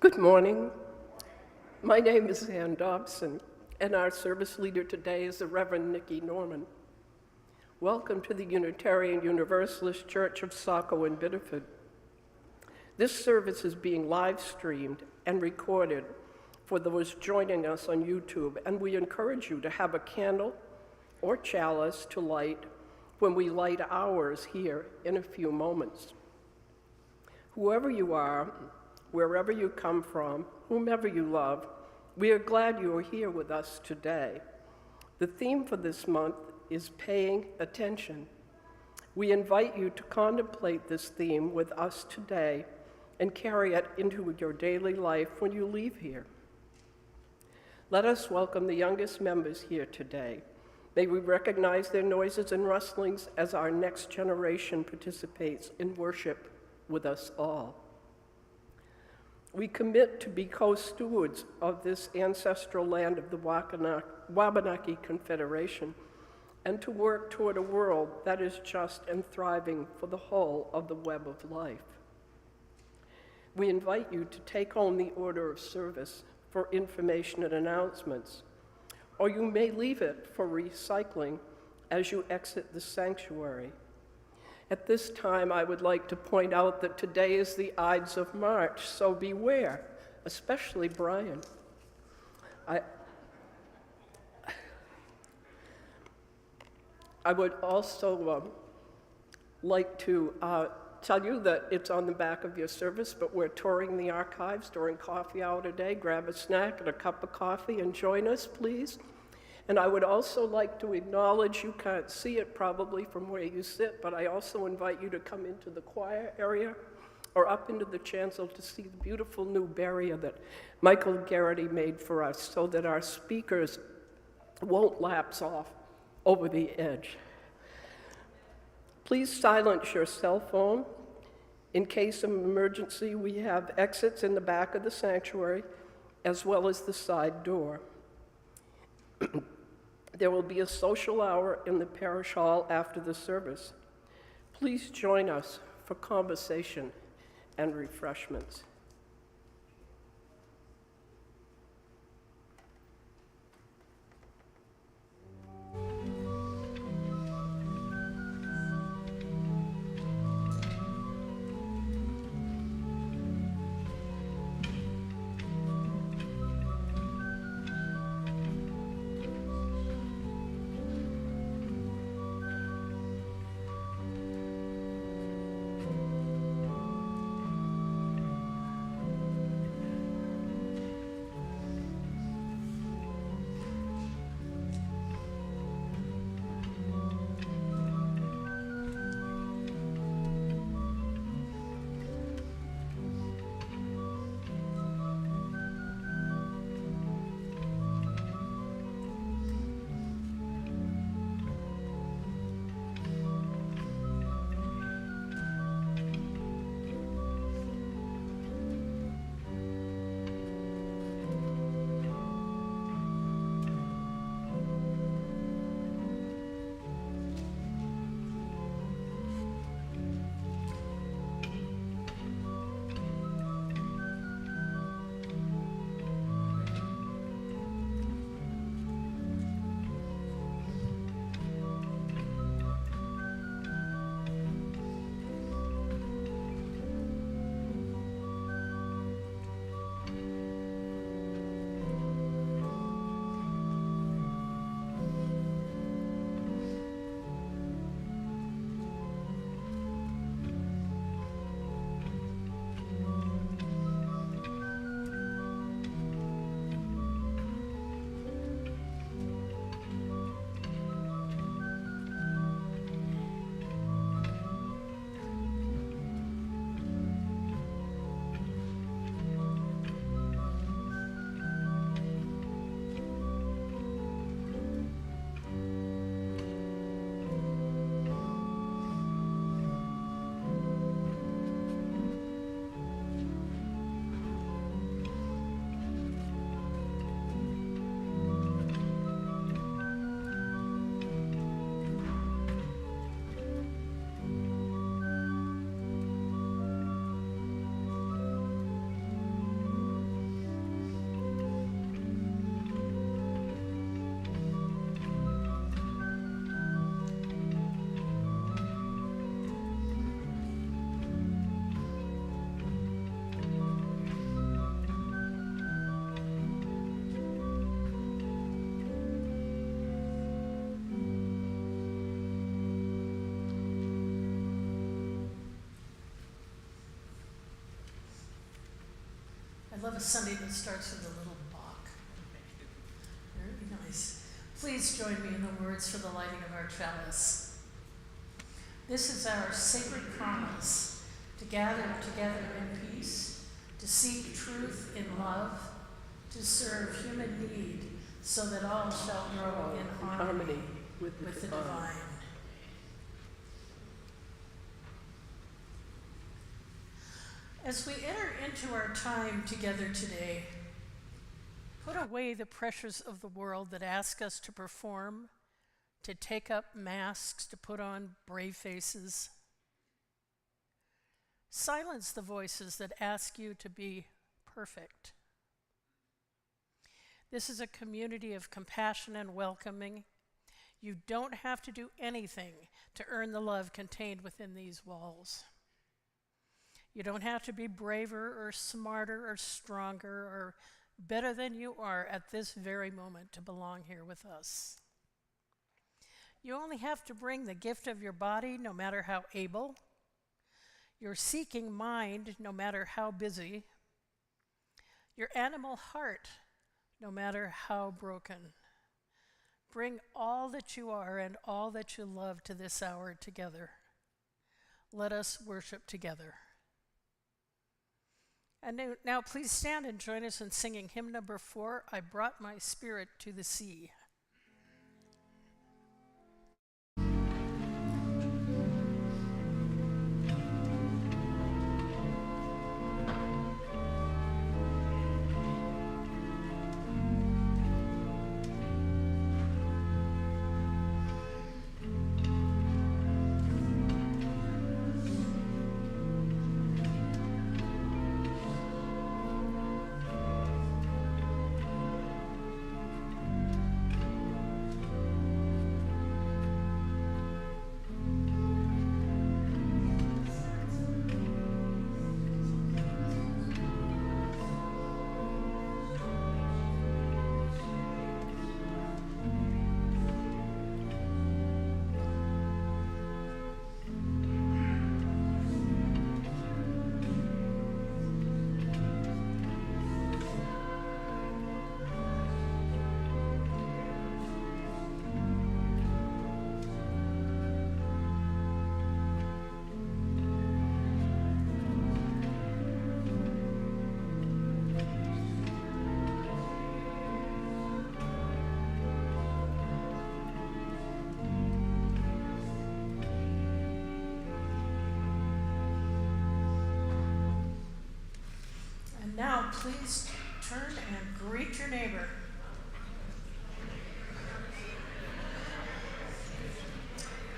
Good morning. My name is Ann Dobson, and our service leader today is the Reverend Nikki Norman. Welcome to the Unitarian Universalist Church of Saco in Biddeford. This service is being live streamed and recorded for those joining us on YouTube, and we encourage you to have a candle or chalice to light when we light ours here in a few moments. Whoever you are, wherever you come from, whomever you love, we are glad you are here with us today. The theme for this month is paying attention. We invite you to contemplate this theme with us today and carry it into your daily life when you leave here. Let us welcome the youngest members here today. May we recognize their noises and rustlings as our next generation participates in worship with us all. We commit to be co-stewards of this ancestral land of the Wabanaki Confederation and to work toward a world that is just and thriving for the whole of the web of life. We invite you to take home the order of service for information and announcements, or you may leave it for recycling as you exit the sanctuary. At this time, I would like to point out that today is the Ides of March, so beware, especially Brian. I would also like to tell you that it's on the back of your service, but we're touring the archives during coffee hour today. Grab a snack and a cup of coffee and join us, please. And I would also like to acknowledge, you can't see it probably from where you sit, but I also invite you to come into the choir area or up into the chancel to see the beautiful new barrier that Michael Garrity made for us so that our speakers won't lapse off over the edge. Please silence your cell phone. In case of emergency, we have exits in the back of the sanctuary as well as the side door. There will be a social hour in the parish hall after the service. Please join us for conversation and refreshments. I love a Sunday that starts with a little Bach. Very nice. Please join me in the words for the lighting of our chalice. This is our sacred promise to gather together in peace, to seek truth in love, to serve human need, so that all shall grow in harmony with the divine. As we enter into our time together today, put away the pressures of the world that ask us to perform, to take up masks, to put on brave faces. Silence the voices that ask you to be perfect. This is a community of compassion and welcoming. You don't have to do anything to earn the love contained within these walls. You don't have to be braver or smarter or stronger or better than you are at this very moment to belong here with us. You only have to bring the gift of your body, no matter how able, your seeking mind, no matter how busy, your animal heart, no matter how broken. Bring all that you are and all that you love to this hour together. Let us worship together. And now please stand and join us in singing hymn number 4, I Brought My Spirit to the Sea. Now, please turn and greet your neighbor.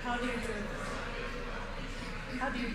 How do you do? How do you?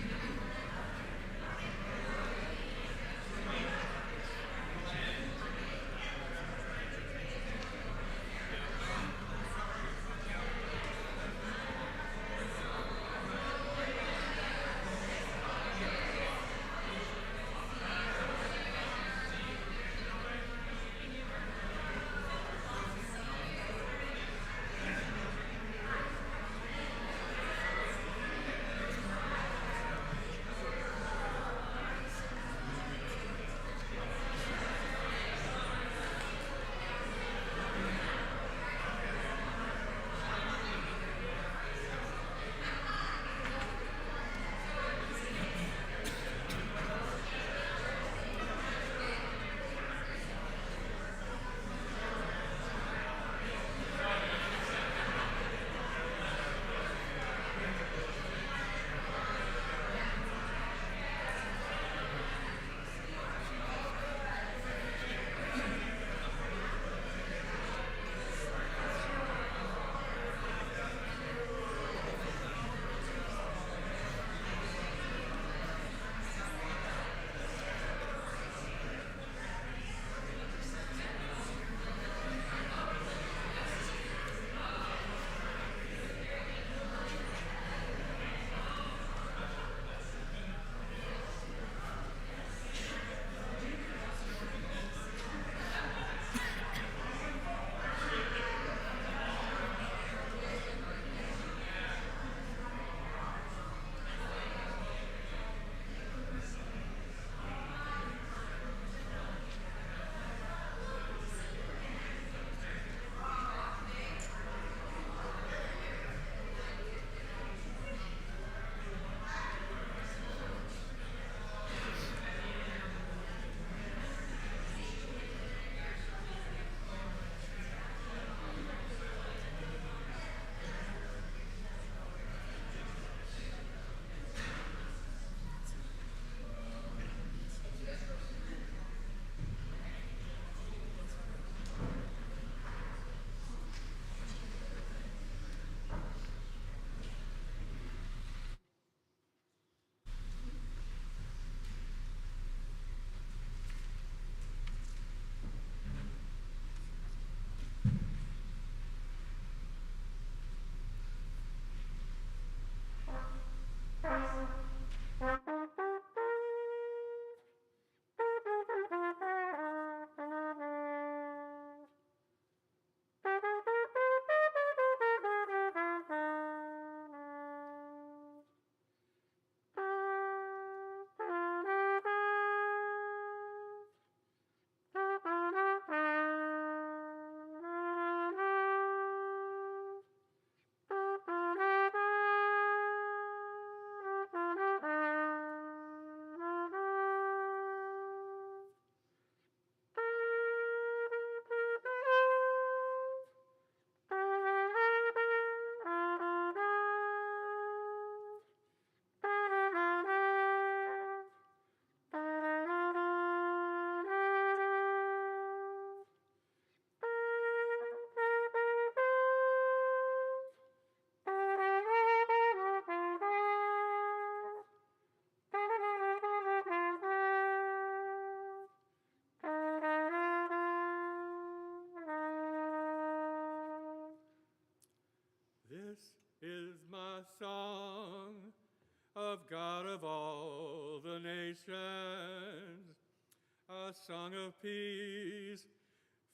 of God of all the nations, a song of peace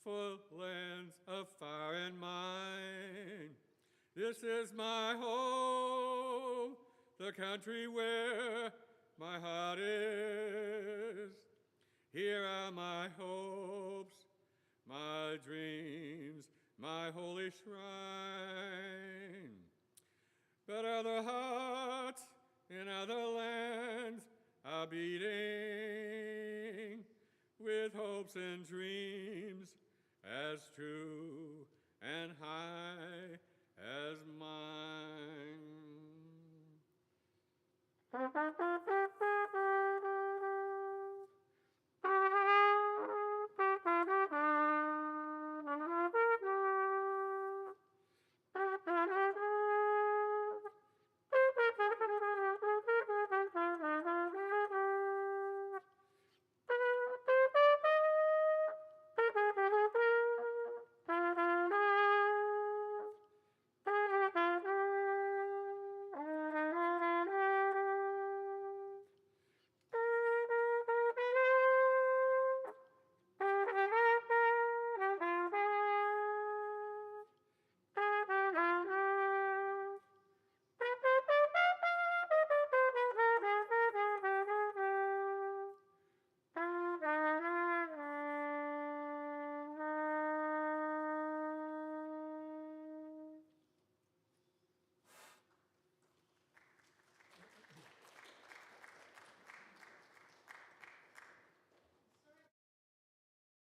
for lands of far and mine. This is my home, the country where my heart is. Here are my hopes, my dreams, my holy shrine. But other hearts in other lands are beating with hopes and dreams as true and high as mine.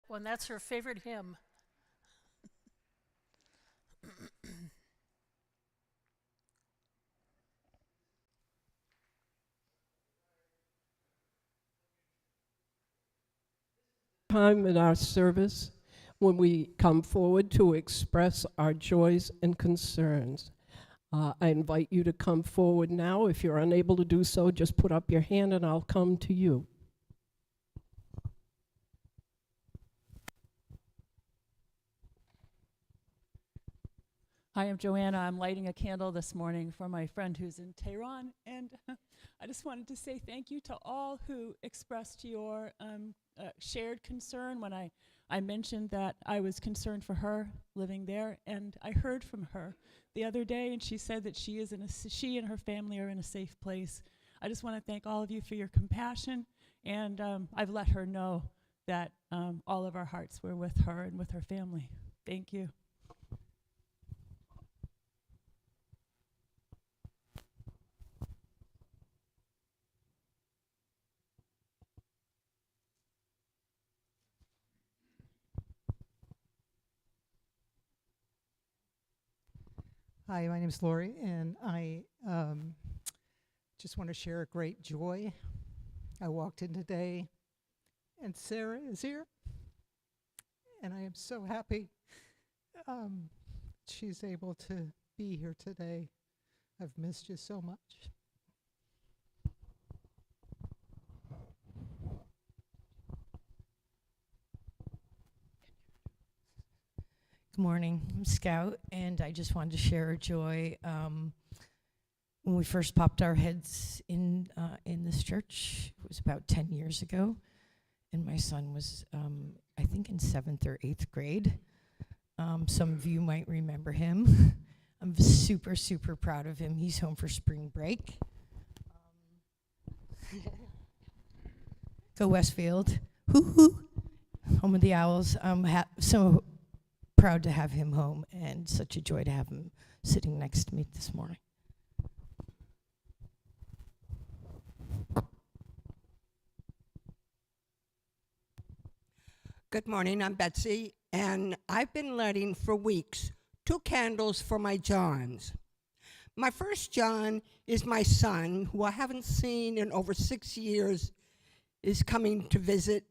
Well, and that's her favorite hymn. Time in our service when we come forward to express our joys and concerns. I invite you to come forward now. If you're unable to do so, just put up your hand and I'll come to you. Hi, I'm Joanna. I'm lighting a candle this morning for my friend who's in Tehran, and I just wanted to say thank you to all who expressed your shared concern when I mentioned that I was concerned for her living there, and I heard from her the other day, and she said that she and her family are in a safe place. I just want to thank all of you for your compassion, and I've let her know that all of our hearts were with her and with her family. Thank you. Hi, my name is Lori, and I just want to share a great joy. I walked in today, and Sarah is here, and I am so happy she's able to be here today. I've missed you so much. Good morning. I'm Scout, and I just wanted to share a joy. When we first popped our heads in this church, it was about 10 years ago, and my son was, I think, in 7th or 8th grade. Some of you might remember him. I'm super, super proud of him. He's home for spring break. Go Westfield. Hoo-hoo. Home of the Owls. So proud to have him home, and such a joy to have him sitting next to me this morning. Good morning, I'm Betsy, and I've been lighting for weeks 2 candles for my Johns. My first John is my son, who I haven't seen in over 6 years, is coming to visit,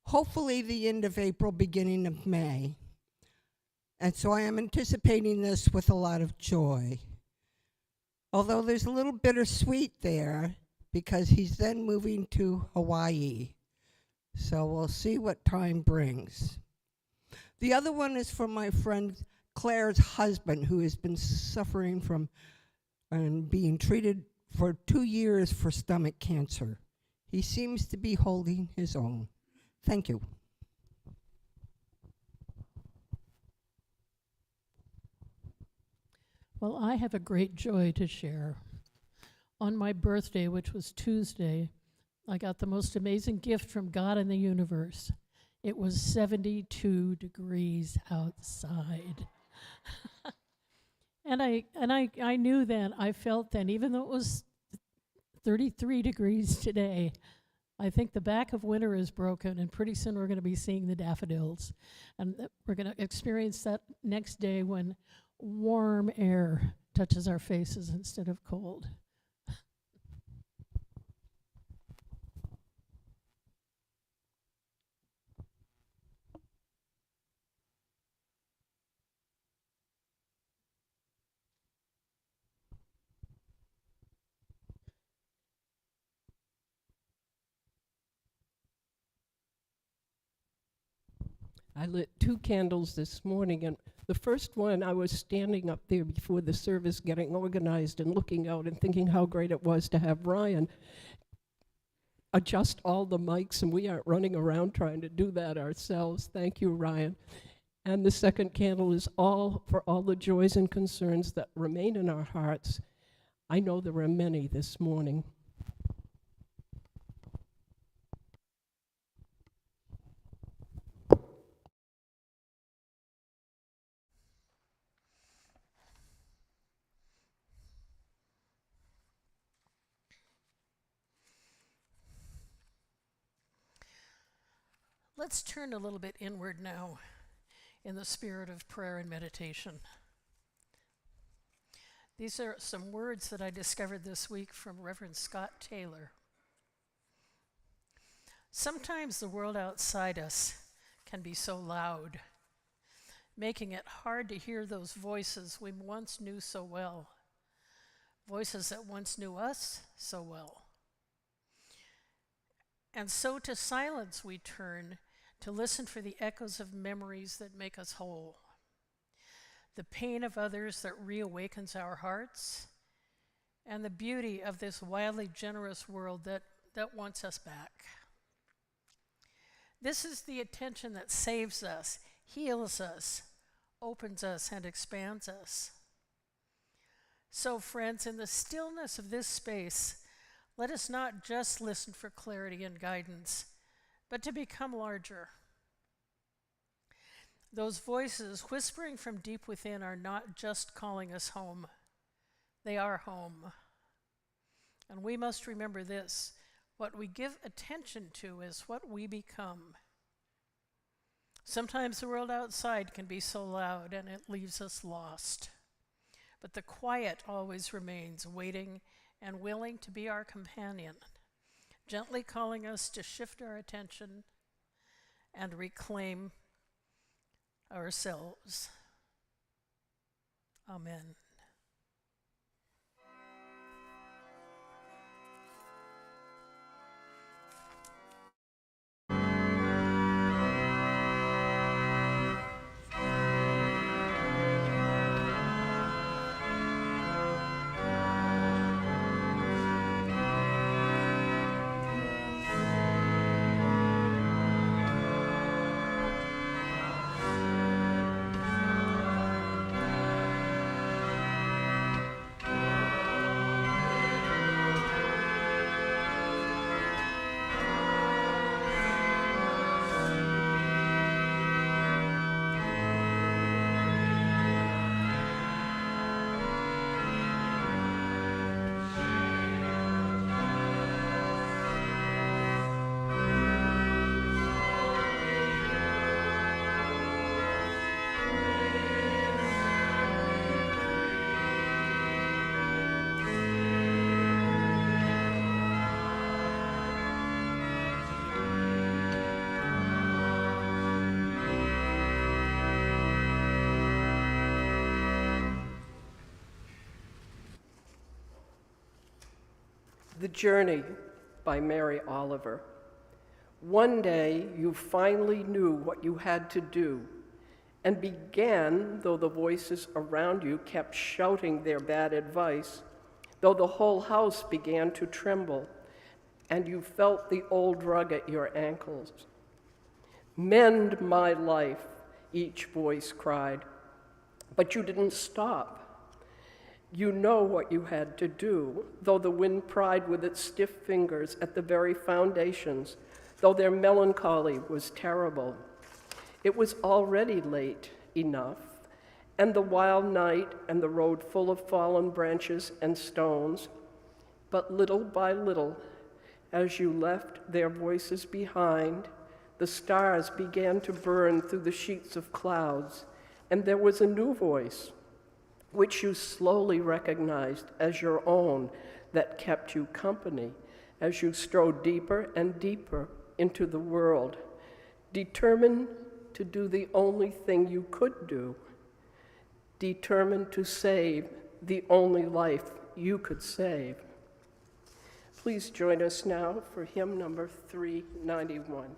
hopefully the end of April, beginning of May. And so I am anticipating this with a lot of joy. Although there's a little bittersweet there, because he's then moving to Hawaii. So we'll see what time brings. The other one is for my friend Claire's husband, who has been suffering from and being treated for 2 years for stomach cancer. He seems to be holding his own. Thank you. Well, I have a great joy to share. On my birthday, which was Tuesday, I got the most amazing gift from God and the universe. It was 72 degrees outside. And I knew then, I felt then, even though it was 33 degrees today, I think the back of winter is broken, and pretty soon we're going to be seeing the daffodils. And we're going to experience that next day when warm air touches our faces instead of cold. I lit 2 candles this morning, and the first one, I was standing up there before the service getting organized and looking out and thinking how great it was to have Ryan adjust all the mics, and we aren't running around trying to do that ourselves. Thank you, Ryan. And the second candle is all for all the joys and concerns that remain in our hearts. I know there are many this morning. Let's turn a little bit inward now in the spirit of prayer and meditation. These are some words that I discovered this week from Reverend Scott Taylor. Sometimes the world outside us can be so loud, making it hard to hear those voices we once knew so well, voices that once knew us so well. And so to silence we turn to listen for the echoes of memories that make us whole, the pain of others that reawakens our hearts, and the beauty of this wildly generous world that wants us back. This is the attention that saves us, heals us, opens us, and expands us. So, friends, in the stillness of this space, let us not just listen for clarity and guidance, but to become larger. Those voices whispering from deep within are not just calling us home. They are home. And we must remember this: what we give attention to is what we become. Sometimes the world outside can be so loud and it leaves us lost. But the quiet always remains, waiting and willing to be our companion, gently calling us to shift our attention and reclaim ourselves. Amen. The Journey by Mary Oliver. One day you finally knew what you had to do and began, though the voices around you kept shouting their bad advice, though the whole house began to tremble, and you felt the old rug at your ankles. Mend my life, each voice cried, but you didn't stop. You know what you had to do, though the wind pried with its stiff fingers at the very foundations, though their melancholy was terrible. It was already late enough, and the wild night and the road full of fallen branches and stones. But little by little, as you left their voices behind, the stars began to burn through the sheets of clouds, and there was a new voice, which you slowly recognized as your own, that kept you company as you strode deeper and deeper into the world, determined to do the only thing you could do, determined to save the only life you could save. Please join us now for hymn number 391.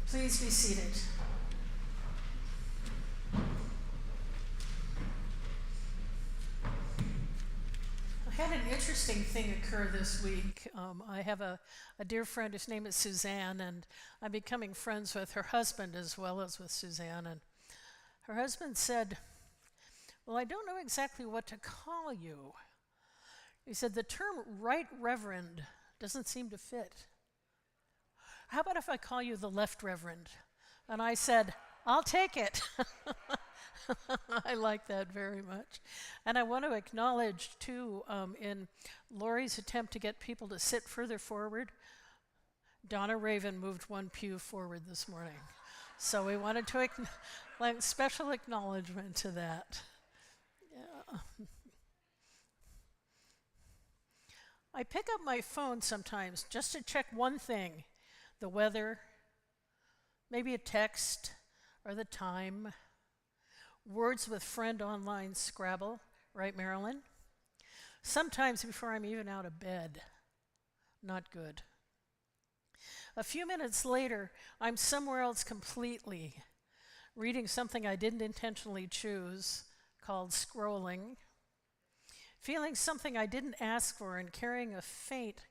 Please be seated. I had an interesting thing occur this week. I have a dear friend whose name is Suzanne, and I'm becoming friends with her husband as well as with Suzanne. And her husband said, "Well, I don't know exactly what to call you." He said, "The term Right Reverend doesn't seem to fit. How about if I call you the Left Reverend?" And I said, "I'll take it." I like that very much. And I want to acknowledge, too, in Lori's attempt to get people to sit further forward, Donna Raven moved one pew forward this morning. So we wanted to special acknowledgement to that. Yeah. I pick up my phone sometimes just to check one thing: the weather, maybe a text or the time, words with friend online Scrabble, right, Marilyn? Sometimes before I'm even out of bed. Not good. A few minutes later, I'm somewhere else completely, reading something I didn't intentionally choose, called scrolling, feeling something I didn't ask for, and carrying a faint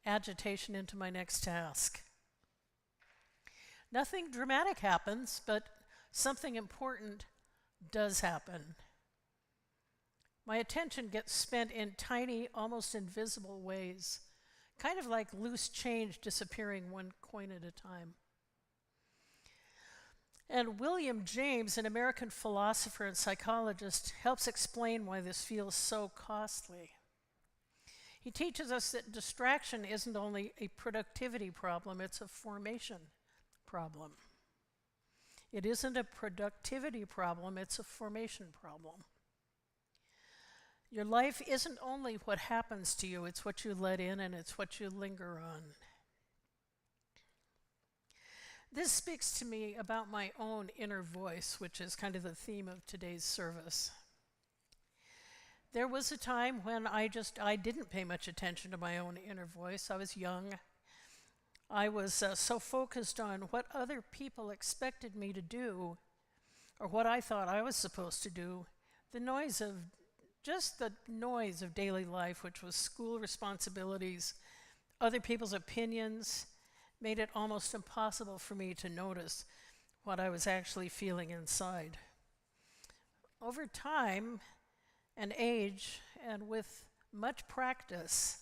agitation into my next task. Nothing dramatic happens, but something important does happen. My attention gets spent in tiny, almost invisible ways, kind of like loose change disappearing one coin at a time. And William James, an American philosopher and psychologist, helps explain why this feels so costly. He teaches us that distraction isn't only a productivity problem, it's a formation problem. It isn't a productivity problem, it's a formation problem. Your life isn't only what happens to you, it's what you let in and it's what you linger on. This speaks to me about my own inner voice, which is kind of the theme of today's service. There was a time when I didn't pay much attention to my own inner voice. I was young. I was so focused on what other people expected me to do or what I thought I was supposed to do, the noise of daily life, which was school responsibilities, other people's opinions, made it almost impossible for me to notice what I was actually feeling inside. Over time and age, and with much practice,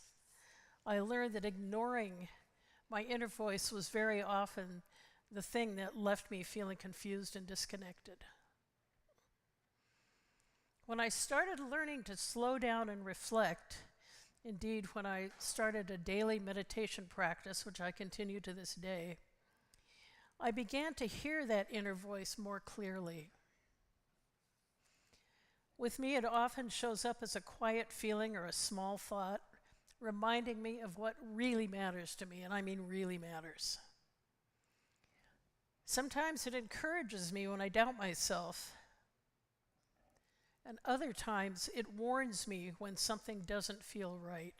I learned that ignoring my inner voice was very often the thing that left me feeling confused and disconnected. When I started learning to slow down and reflect, indeed, when I started a daily meditation practice, which I continue to this day, I began to hear that inner voice more clearly. With me, it often shows up as a quiet feeling or a small thought, reminding me of what really matters to me, and I mean really matters. Sometimes it encourages me when I doubt myself, and other times it warns me when something doesn't feel right.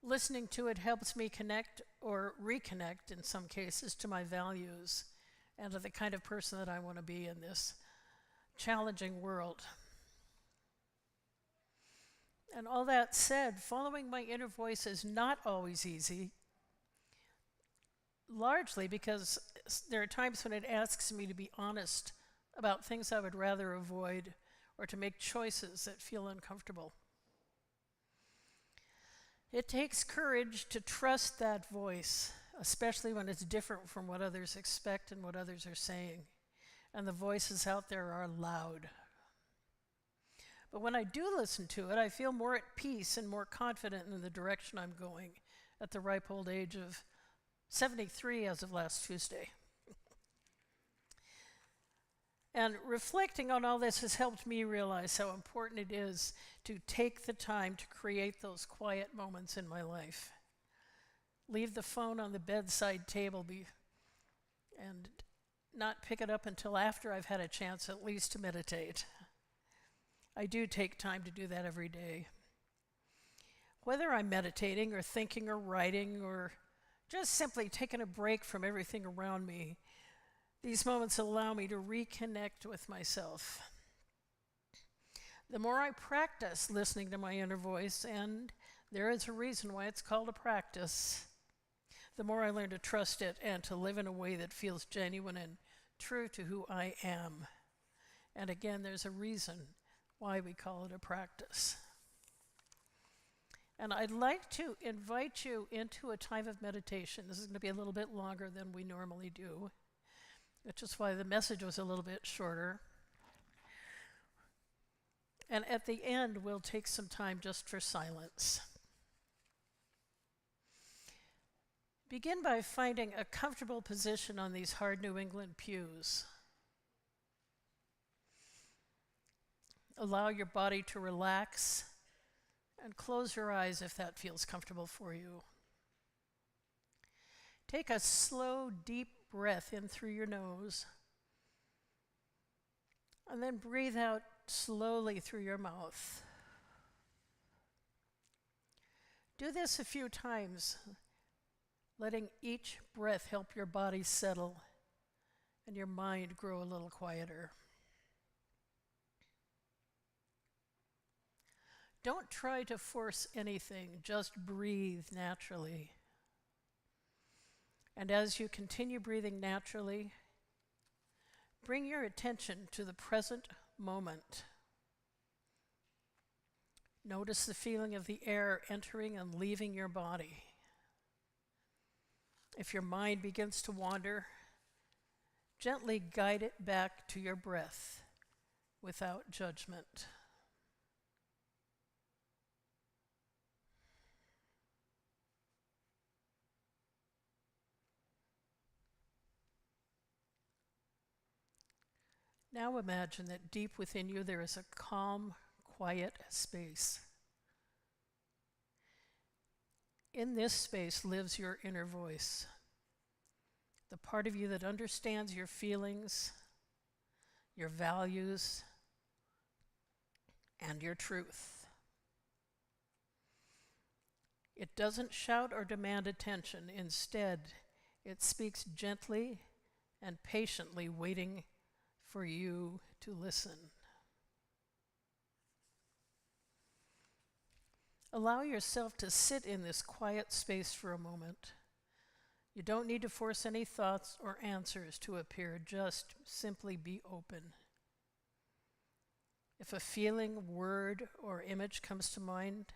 Listening to it helps me connect or reconnect, in some cases, to my values and to the kind of person that I want to be in this challenging world. And all that said, following my inner voice is not always easy, largely because there are times when it asks me to be honest about things I would rather avoid or to make choices that feel uncomfortable. It takes courage to trust that voice, especially when it's different from what others expect and what others are saying. And the voices out there are loud. But when I do listen to it, I feel more at peace and more confident in the direction I'm going at the ripe old age of 73 as of last Tuesday. And reflecting on all this has helped me realize how important it is to take the time to create those quiet moments in my life. Leave the phone on the bedside table and not pick it up until after I've had a chance at least to meditate. I do take time to do that every day. Whether I'm meditating or thinking or writing or just simply taking a break from everything around me, these moments allow me to reconnect with myself. The more I practice listening to my inner voice, and there is a reason why it's called a practice, the more I learn to trust it and to live in a way that feels genuine and true to who I am. And again, there's a reason why we call it a practice. And I'd like to invite you into a time of meditation. This is going to be a little bit longer than we normally do, which is why the message was a little bit shorter. And at the end, we'll take some time just for silence. Begin by finding a comfortable position on these hard New England pews. Allow your body to relax and close your eyes if that feels comfortable for you. Take a slow, deep breath in through your nose, and then breathe out slowly through your mouth. Do this a few times, letting each breath help your body settle and your mind grow a little quieter. Don't try to force anything, just breathe naturally. And as you continue breathing naturally, bring your attention to the present moment. Notice the feeling of the air entering and leaving your body. If your mind begins to wander, gently guide it back to your breath without judgment. Now imagine that deep within you there is a calm, quiet space. In this space lives your inner voice, the part of you that understands your feelings, your values, and your truth. It doesn't shout or demand attention. Instead, it speaks gently and patiently waiting for you to listen. Allow yourself to sit in this quiet space for a moment. You don't need to force any thoughts or answers to appear, just simply be open. If a feeling, word, or image comes to mind,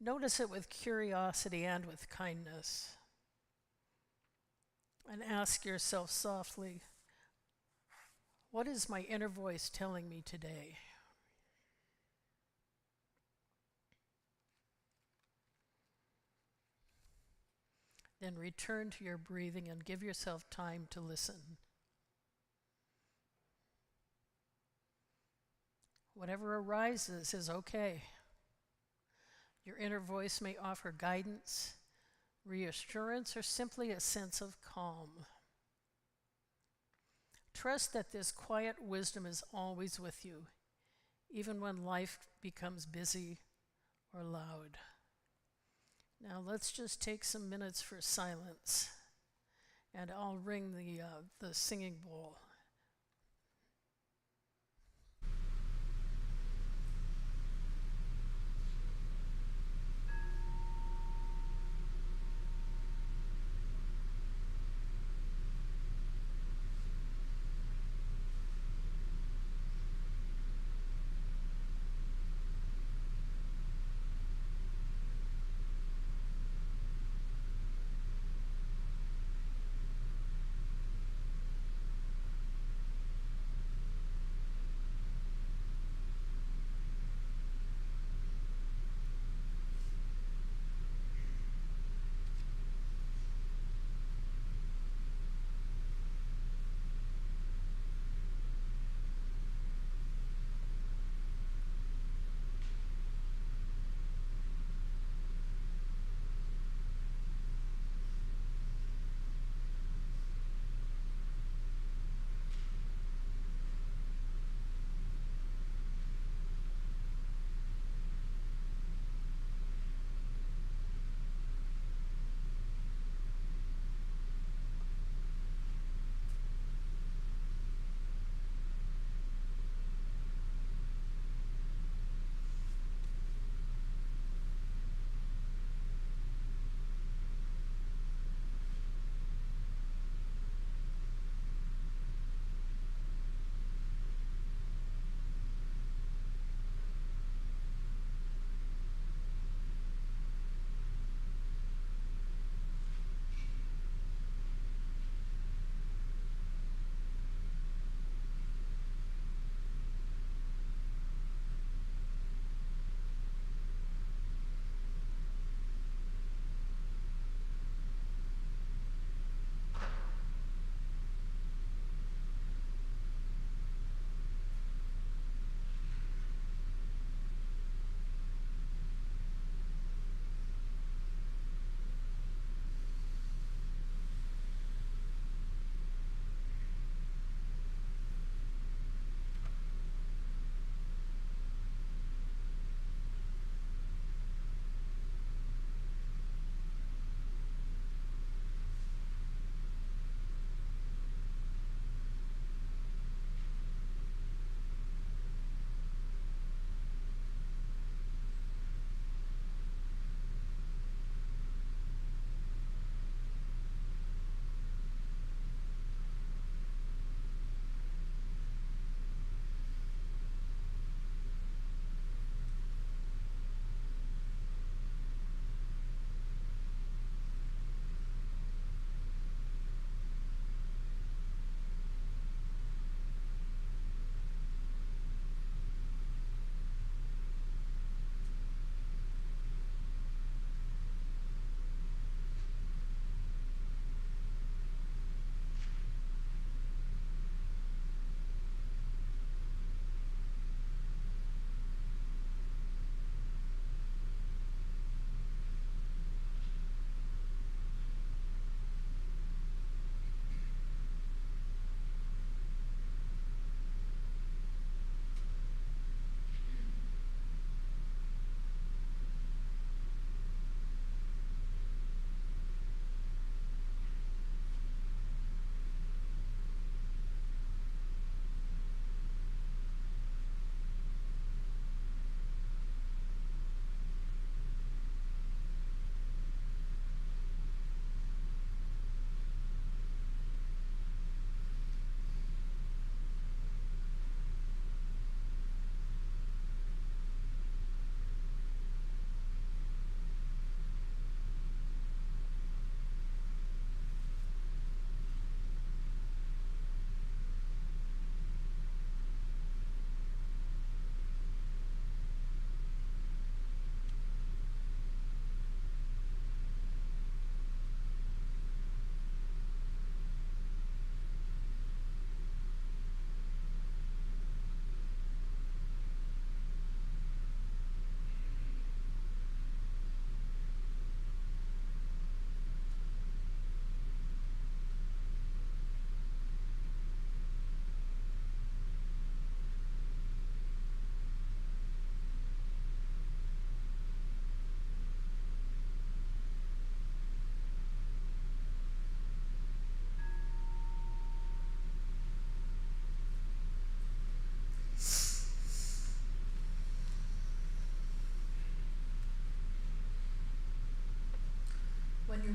notice it with curiosity and with kindness. And ask yourself softly, what is my inner voice telling me today? Then return to your breathing and give yourself time to listen. Whatever arises is okay. Your inner voice may offer guidance, reassurance, or simply a sense of calm. Trust that this quiet wisdom is always with you, even when life becomes busy or loud. Now let's just take some minutes for silence, and I'll ring the singing bowl.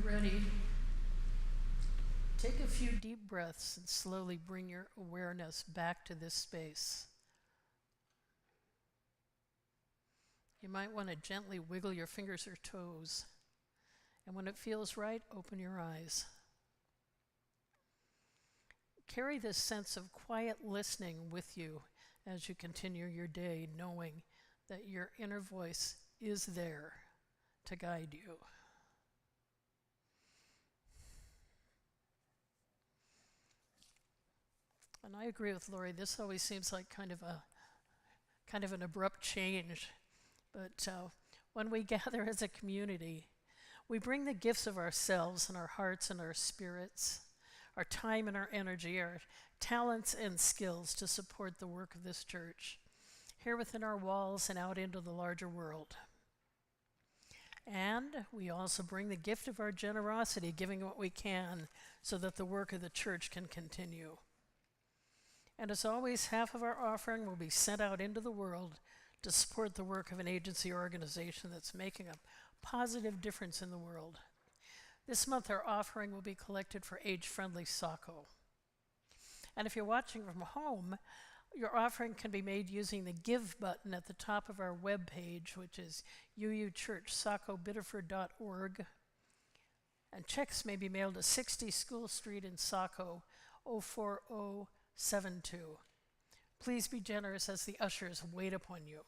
ready, take a few deep breaths and slowly bring your awareness back to this space. You might want to gently wiggle your fingers or toes, and when it feels right, open your eyes. Carry this sense of quiet listening with you as you continue your day, knowing that your inner voice is there to guide you. And I agree with Lori, this always seems like kind of an abrupt change. But when we gather as a community, we bring the gifts of ourselves and our hearts and our spirits, our time and our energy, our talents and skills to support the work of this church, here within our walls and out into the larger world. And we also bring the gift of our generosity, giving what we can so that the work of the church can continue. And as always, half of our offering will be sent out into the world to support the work of an agency or organization that's making a positive difference in the world. This month, our offering will be collected for Age Friendly Saco. And if you're watching from home, your offering can be made using the Give button at the top of our webpage, which is uuchurchsacobiddeford.org. And checks may be mailed to 60 School Street in Saco, 04072. Please be generous as the ushers wait upon you.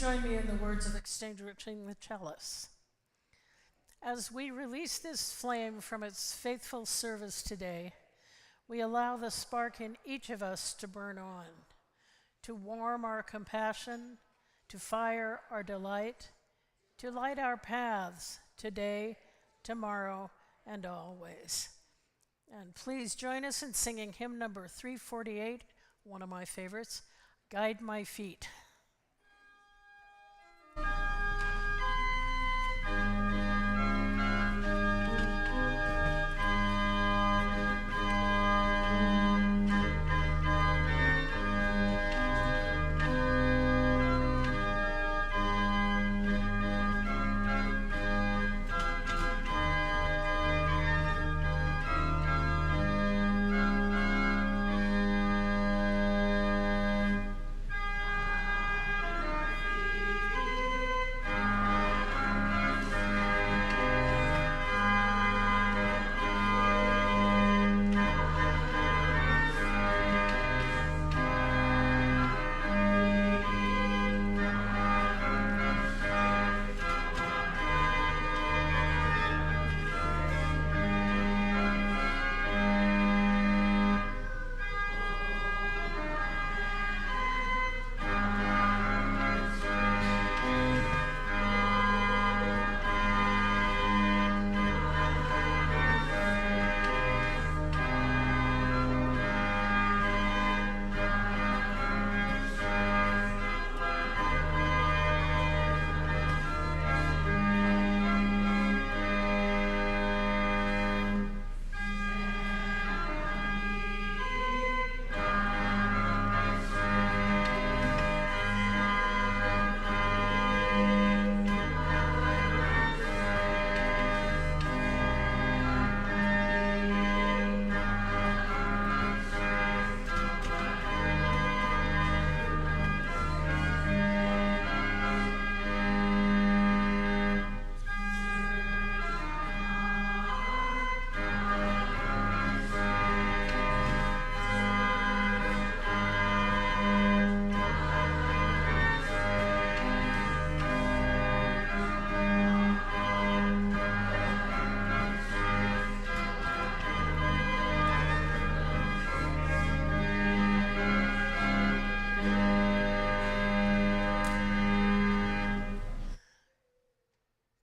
Join me in the words of extinguishing the chalice. As we release this flame from its faithful service today, we allow the spark in each of us to burn on, to warm our compassion, to fire our delight, to light our paths today, tomorrow, and always. And please join us in singing hymn number 348, one of my favorites, Guide My Feet.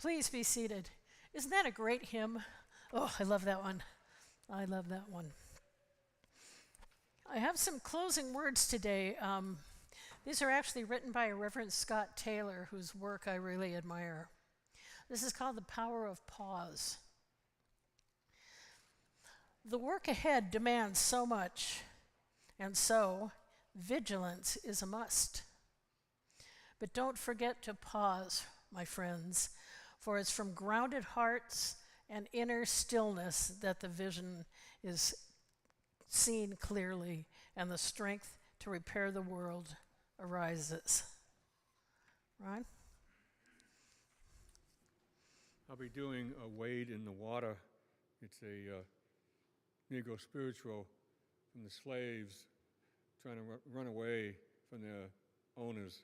Please be seated. Isn't that a great hymn? Oh, I love that one. I love that one. I have some closing words today. These are actually written by Reverend Scott Taylor, whose work I really admire. This is called The Power of Pause. The work ahead demands so much, and so vigilance is a must. But don't forget to pause, my friends, for it's from grounded hearts and inner stillness that the vision is seen clearly and the strength to repair the world arises. Ron? I'll be doing a Wade in the Water. It's a Negro spiritual from the slaves trying to run away from their owners.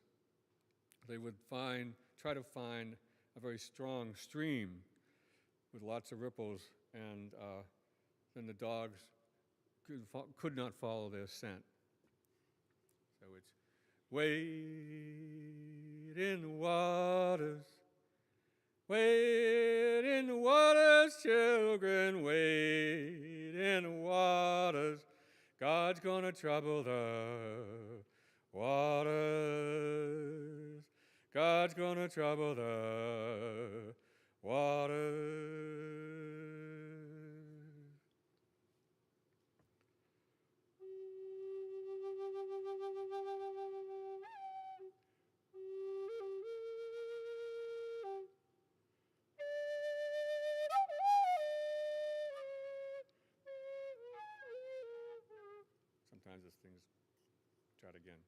They would try to find a very strong stream with lots of ripples, and then the dogs could not follow their scent. So it's wade in the waters, wade in the waters, children, wade in the waters. God's gonna trouble the waters. God's gonna trouble the waters. Sometimes this thing's, try it again.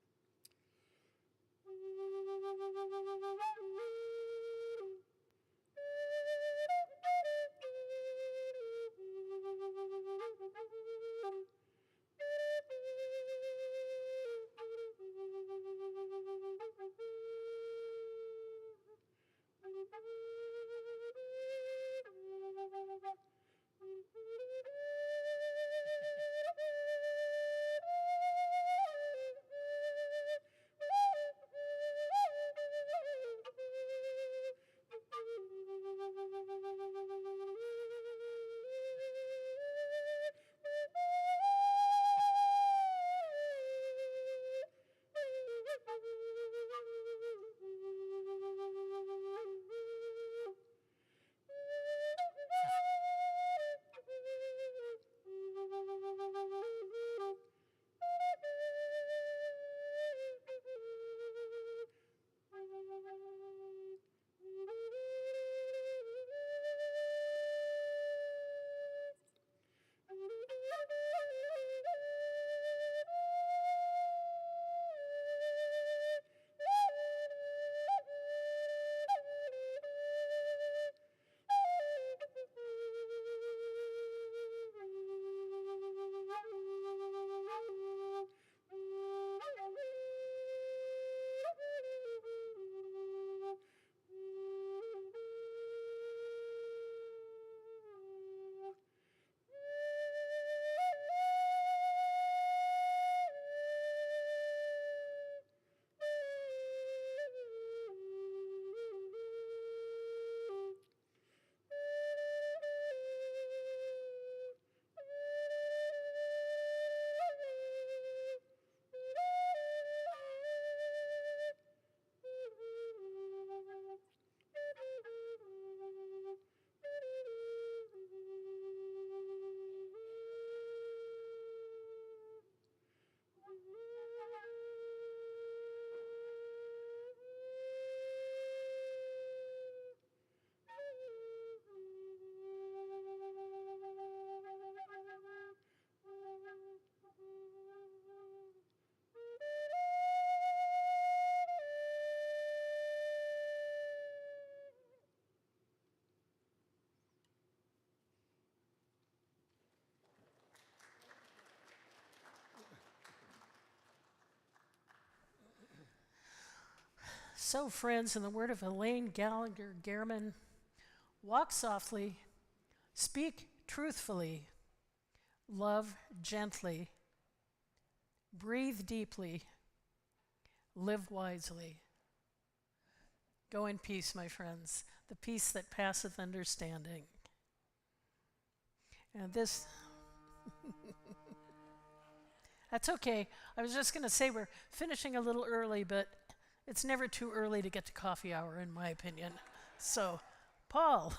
So, friends, in the word of Elaine Gallagher Gehrman, walk softly, speak truthfully, love gently, breathe deeply, live wisely. Go in peace, my friends. the peace that passeth understanding. And this, that's okay. I was just going to say we're finishing a little early, but it's never too early to get to coffee hour, in my opinion. So, Paul.